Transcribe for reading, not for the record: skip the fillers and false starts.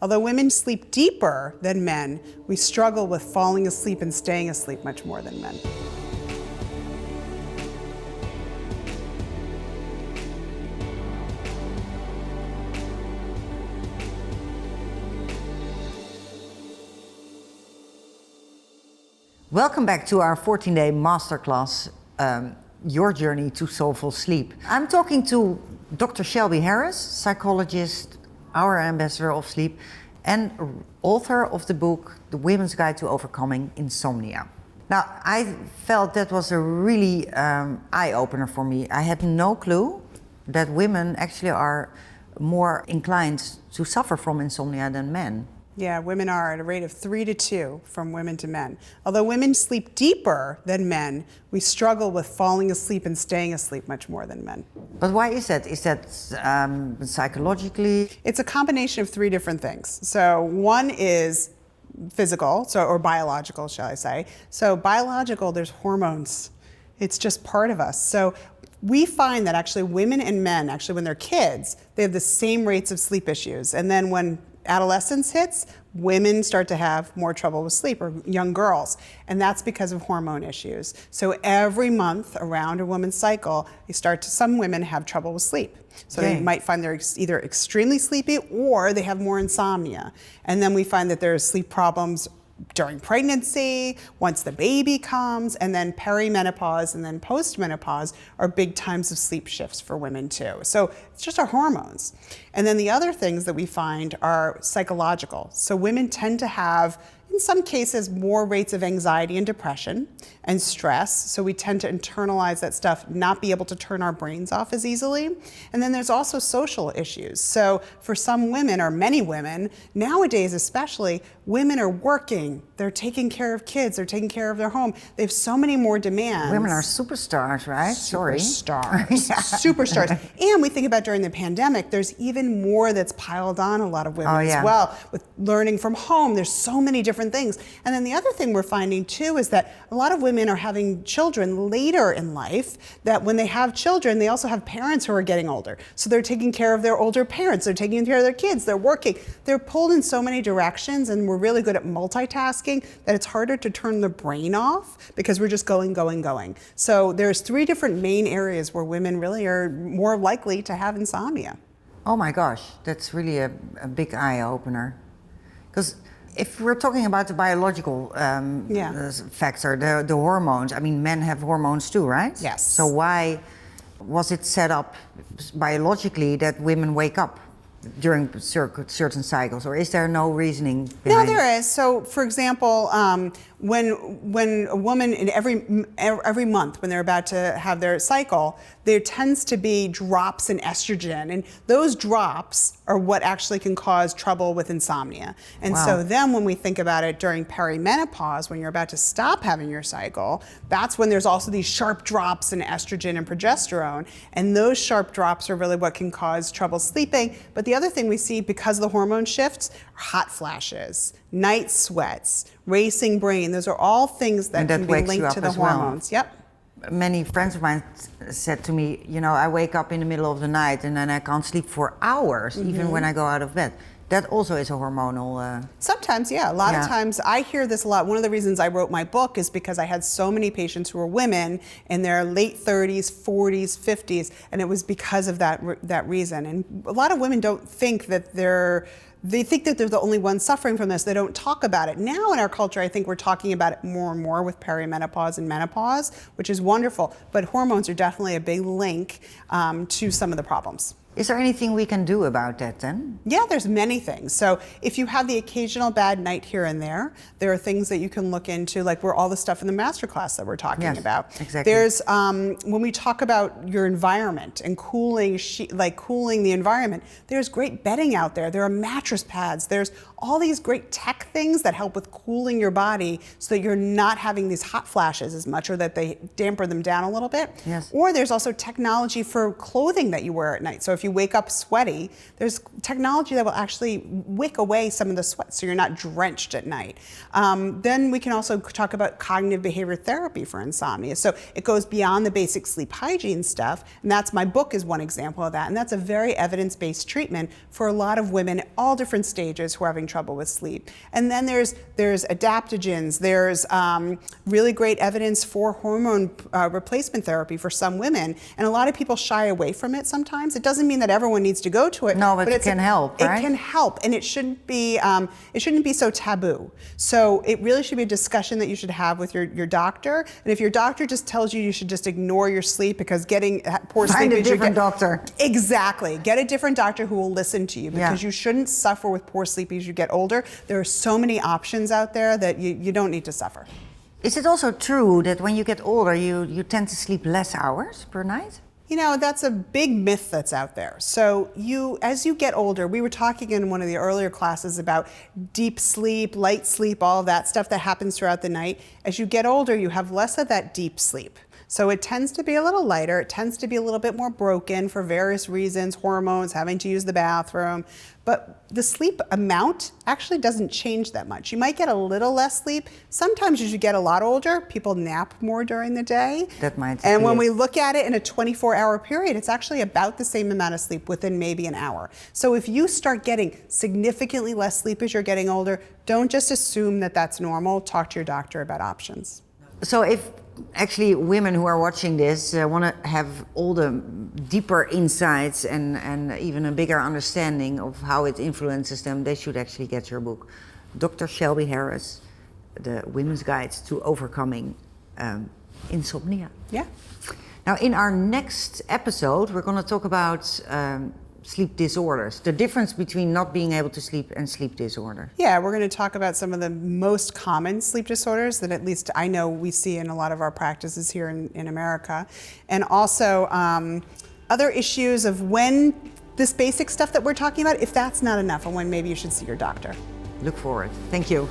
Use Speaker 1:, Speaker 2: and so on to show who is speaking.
Speaker 1: Although women sleep deeper than men, we struggle with falling asleep and staying asleep much more than men.
Speaker 2: Welcome back to our 14-day masterclass, Your Journey to Soulful Sleep. I'm talking to Dr. Shelby Harris, psychologist, our ambassador of sleep, and author of the book, The Women's Guide to Overcoming Insomnia. Now, I felt that was a really eye-opener for me. I had no clue that women actually are more inclined to suffer from insomnia than men.
Speaker 1: Yeah, women are at a rate of 3 to 2 from women to men. Although women sleep deeper than men, we struggle with falling asleep and staying asleep much more than men.
Speaker 2: But why is that? Is that psychologically?
Speaker 1: It's a combination of 3 different things. So one is physical, or biological, shall I say. So biological, there's hormones. It's just part of us. So we find that actually women and men, actually when they're kids, they have the same rates of sleep issues. And then when adolescence hits, women start to have more trouble with sleep, or young girls, and that's because of hormone issues. So every month around a woman's cycle, some women have trouble with sleep. So they might find they're either extremely sleepy or they have more insomnia. And then we find that there's sleep problems during pregnancy, once the baby comes, and then perimenopause and then postmenopause are big times of sleep shifts for women too. So it's just our hormones. And then the other things that we find are psychological. So women tend to have, in some cases, more rates of anxiety and depression and stress. So we tend to internalize that stuff, not be able to turn our brains off as easily. And then there's also social issues. So for some women, or many women, nowadays especially, women are working, they're taking care of kids, they're taking care of their home. They have so many more demands.
Speaker 2: Women are superstars, right?
Speaker 1: Superstars.
Speaker 2: Yeah.
Speaker 1: Superstars. And we think about during the pandemic, there's even more that's piled on a lot of women as well. With learning from home, there's so many different things. And then the other thing we're finding too is that a lot of women are having children later in life, that when they have children, they also have parents who are getting older. So they're taking care of their older parents, they're taking care of their kids, they're working. They're pulled in so many directions, and we're really good at multitasking that it's harder to turn the brain off because we're just going. So there's 3 different main areas where women really are more likely to have insomnia.
Speaker 2: Oh my gosh, that's really a big eye-opener. Because if we're talking about the biological factor, the hormones, I mean, men have hormones too, right?
Speaker 1: Yes.
Speaker 2: So why was it set up biologically that women wake up during certain cycles, or is there no reasoning behind?
Speaker 1: No, there is. So, for example, when a woman in every month, when they're about to have their cycle, there tends to be drops in estrogen, and those drops are what actually can cause trouble with insomnia. And so then when we think about it during perimenopause, when you're about to stop having your cycle, that's when there's also these sharp drops in estrogen and progesterone, and those sharp drops are really what can cause trouble sleeping. But the other thing we see, because of the hormone shifts, are hot flashes, night sweats, racing brain. Those are all things that can be linked to the hormones. Yep.
Speaker 2: Many friends of mine said to me, you know, I wake up in the middle of the night and then I can't sleep for hours, even when I go out of bed. That also is a hormonal...
Speaker 1: Sometimes, yeah. A lot of times I hear this a lot. One of the reasons I wrote my book is because I had so many patients who were women in their late 30s, 40s, 50s, and it was because of that reason. And a lot of women don't think that they think that they're the only ones suffering from this. They don't talk about it. Now in our culture, I think we're talking about it more and more with perimenopause and menopause, which is wonderful. But hormones are definitely a big link to some of the problems.
Speaker 2: Is there anything we can do about that then?
Speaker 1: Yeah, there's many things. So if you have the occasional bad night here and there are things that you can look into, like all the stuff in the Masterclass that we're talking about.
Speaker 2: Exactly.
Speaker 1: There's, when we talk about your environment and cooling the environment, there's great bedding out there. There are mattress pads. There's all these great tech things that help with cooling your body so that you're not having these hot flashes as much, or that they damper them down a little bit.
Speaker 2: Yes.
Speaker 1: Or there's also technology for clothing that you wear at night. So if you wake up sweaty, there's technology that will actually wick away some of the sweat so you're not drenched at night. Then we can also talk about cognitive behavior therapy for insomnia. So it goes beyond the basic sleep hygiene stuff, and that's my book is one example of that, and that's a very evidence-based treatment for a lot of women at all different stages who are having trouble with sleep. And then there's adaptogens, there's really great evidence for hormone replacement therapy for some women, and a lot of people shy away from it sometimes. It doesn't mean that everyone needs to go to it.
Speaker 2: No, but it can help, right?
Speaker 1: It can help, and it shouldn't be so taboo. So it really should be a discussion that you should have with your doctor. And if your doctor just tells you should just ignore your sleep because getting poor sleep,
Speaker 2: find a different doctor.
Speaker 1: Exactly, get a different doctor who will listen to you, because you shouldn't suffer with poor sleep as you get older. There are so many options out there that you don't need to suffer.
Speaker 2: Is it also true that when you get older, you tend to sleep less hours per night?
Speaker 1: You know, that's a big myth that's out there. So as you get older, we were talking in one of the earlier classes about deep sleep, light sleep, all of that stuff that happens throughout the night. As you get older, you have less of that deep sleep. So it tends to be a little lighter. It tends to be a little bit more broken for various reasons, hormones, having to use the bathroom. But the sleep amount actually doesn't change that much. You might get a little less sleep. Sometimes as you get a lot older, people nap more during the day.
Speaker 2: That might
Speaker 1: And
Speaker 2: be
Speaker 1: when
Speaker 2: it.
Speaker 1: we look at it in a 24-hour period, it's actually about the same amount of sleep within maybe an hour. So if you start getting significantly less sleep as you're getting older, don't just assume that that's normal. Talk to your doctor about options.
Speaker 2: So if actually women who are watching this want to have all the deeper insights and even a bigger understanding of how it influences them, they should actually get your book. Dr. Shelby Harris, The Women's Guide to Overcoming Insomnia.
Speaker 1: Yeah.
Speaker 2: Now in our next episode, we're going to talk about sleep disorders, the difference between not being able to sleep and sleep disorder.
Speaker 1: Yeah, we're going to talk about some of the most common sleep disorders that at least I know we see in a lot of our practices here in America. And also other issues of when this basic stuff that we're talking about, if that's not enough, and when maybe you should see your doctor.
Speaker 2: Look forward. Thank you.